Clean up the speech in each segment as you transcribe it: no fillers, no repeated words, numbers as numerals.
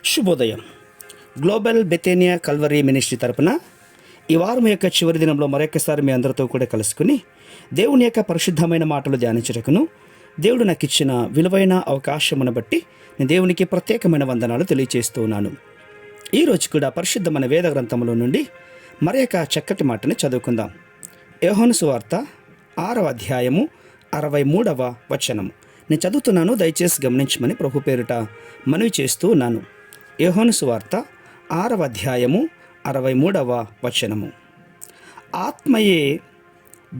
శుభోదయం. Global బెతేనియా Calvary ministry తరపున ఈ వారం యొక్క చివరి దినంలో మరొకసారి మీ అందరితో కూడా కలుసుకుని దేవుని యొక్క పరిశుద్ధమైన మాటలు ధ్యానించటకును దేవుడు నాకు ఇచ్చిన విలువైన అవకాశమును బట్టి నేను దేవునికి ప్రత్యేకమైన వందనాలు తెలియజేస్తూ ఉన్నాను. ఈరోజు కూడా పరిశుద్ధమైన వేద గ్రంథంలో నుండి మరొక చక్కటి మాటని చదువుకుందాం. యోహాను సువార్త 6వ అధ్యాయము 63వ వచనము. నేను చదువుతున్నాను, దయచేసి గమనించమని ప్రభు పేరిట మనవి చేస్తూ ఉన్నాను. యోహాను సువార్త 6వ అధ్యాయము 63వ వచనము. ఆత్మయే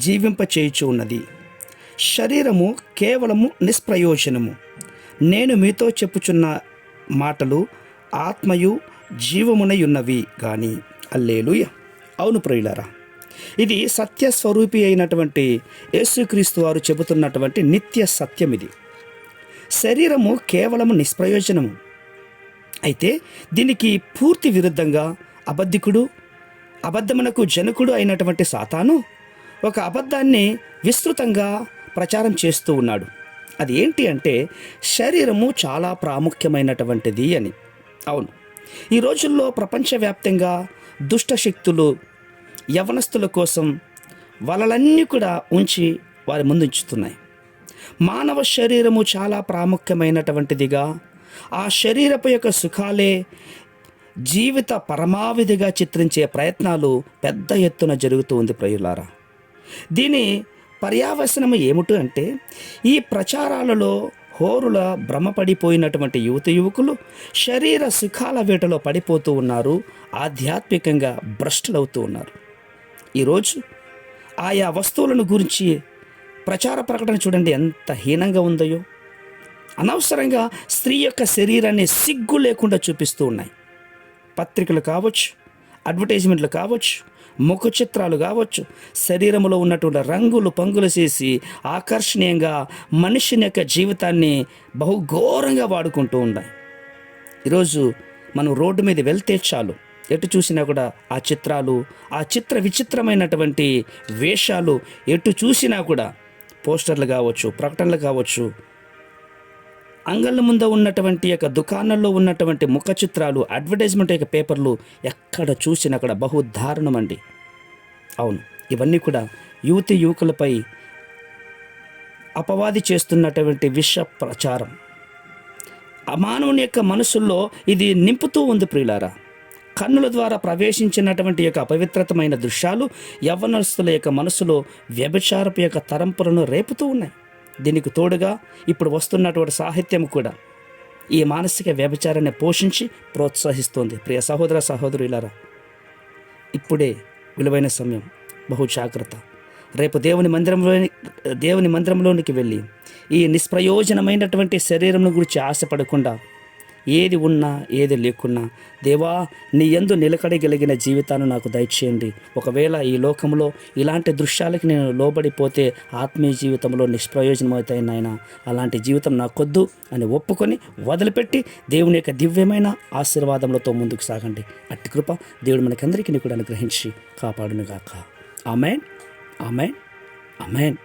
జీవింపచేయుచు ఉన్నది, శరీరము కేవలము నిష్ప్రయోజనము. నేను మీతో చెప్పుచున్న మాటలు ఆత్మయు జీవమునై ఉన్నవి గాని. హల్లెలూయా. అవును ప్రియులారా, ఇది సత్యస్వరూపి అయినటువంటి యేసుక్రీస్తు వారు చెబుతున్నటువంటి నిత్య సత్యం. ఇది శరీరము కేవలము నిష్ప్రయోజనము. అయితే దీనికి పూర్తి విరుద్ధంగా అబద్ధమునకు జనకుడు అయినటువంటి సాతాను ఒక అబద్ధాన్ని విస్తృతంగా ప్రచారం చేస్తూ ఉన్నాడు. అది ఏంటి అంటే శరీరము చాలా ప్రాముఖ్యమైనటువంటిది అని. అవును, ఈ రోజుల్లో ప్రపంచవ్యాప్తంగా దుష్ట శక్తులు యవనస్తుల కోసం వలలన్నీ కూడా ఉంచి వారి ముందుంచుతున్నాయి. మానవ శరీరము చాలా ప్రాముఖ్యమైనటువంటిదిగా, ఆ శరీరపు యొక్క సుఖాలే జీవిత పరమావధిగా చిత్రించే ప్రయత్నాలు పెద్ద ఎత్తున జరుగుతూ ఉంది ప్రియులారా. దీని పర్యావసనము ఏమిటి అంటే ఈ ప్రచారాలలో హోరుల భ్రమపడిపోయినటువంటి యువకులు శరీర సుఖాల వేటలో పడిపోతూ ఉన్నారు, ఆధ్యాత్మికంగా భ్రష్టులవుతూ ఉన్నారు. ఈరోజు ఆయా వస్తువులను గురించి ప్రచార ప్రకటన చూడండి ఎంత హీనంగా ఉందో. అనవసరంగా స్త్రీ యొక్క శరీరాన్ని సిగ్గు లేకుండా చూపిస్తూ ఉన్నాయి. పత్రికలు కావచ్చు, అడ్వర్టైజ్మెంట్లు కావచ్చు, ముఖ చిత్రాలు కావచ్చు, శరీరంలో ఉన్నటువంటి రంగులు పంగులు చేసి ఆకర్షణీయంగా మనిషిని యొక్క జీవితాన్ని బహుఘోరంగా వాడుకుంటూ ఉన్నాయి. ఈరోజు మనం రోడ్డు మీద వెళ్తే చాలు, ఎటు చూసినా కూడా ఆ చిత్రాలు, ఆ విచిత్రమైనటువంటి వేషాలు ఎటు చూసినా కూడా పోస్టర్లు కావచ్చు, ప్రకటనలు కావచ్చు, అంగళ్ళ ముందు ఉన్నటువంటి యొక్క దుకాణాల్లో ఉన్నటువంటి ముఖ చిత్రాలు, అడ్వర్టైజ్మెంట్ యొక్క పేపర్లు ఎక్కడ చూసినా అక్కడ బహుదారుణం అండి. అవును, ఇవన్నీ కూడా యువకులపై అపవాది చేస్తున్నటువంటి విష ప్రచారం. మానవుని యొక్క మనసుల్లో ఇది నింపుతూ ఉంది ప్రియులారా. కన్నుల ద్వారా ప్రవేశించినటువంటి యొక్క అపవిత్రతమైన దృశ్యాలు యవ్వనస్తుల యొక్క మనసులో వ్యభిచారపు యొక్క తరంపులను రేపుతూ ఉన్నాయి. దీనికి తోడుగా ఇప్పుడు వస్తున్నటువంటి సాహిత్యం కూడా ఈ మానసిక వ్యభిచారాన్ని పోషించి ప్రోత్సహిస్తోంది. ప్రియ సహోదర సహోదరులారా, ఇప్పుడే విలువైన సమయం, బహు జాగ్రత్త. రేపు దేవుని మందిరంలోనికి వెళ్ళి ఈ నిష్ప్రయోజనమైనటువంటి శరీరం గురించి ఆశపడకుండా ఏది ఉన్నా ఏది లేకున్నా దేవా నీ యందు నిలకడగలిగిన జీవితాన్ని నాకు దయచేయండి. ఒకవేళ ఈ లోకంలో ఇలాంటి దృశ్యాలకి నేను లోబడిపోతే ఆత్మీయ జీవితంలో నిష్ప్రయోజనమవుతాయి నాయన, అలాంటి జీవితం నాకొద్దు అని ఒప్పుకొని వదిలిపెట్టి దేవుని యొక్క దివ్యమైన ఆశీర్వాదములతో ముందుకు సాగండి. అట్టి కృప దేవుడు మనకందరికీ కూడా అనుగ్రహించి కాపాడునుగాక. ఆమేన్, ఆమేన్, ఆమేన్.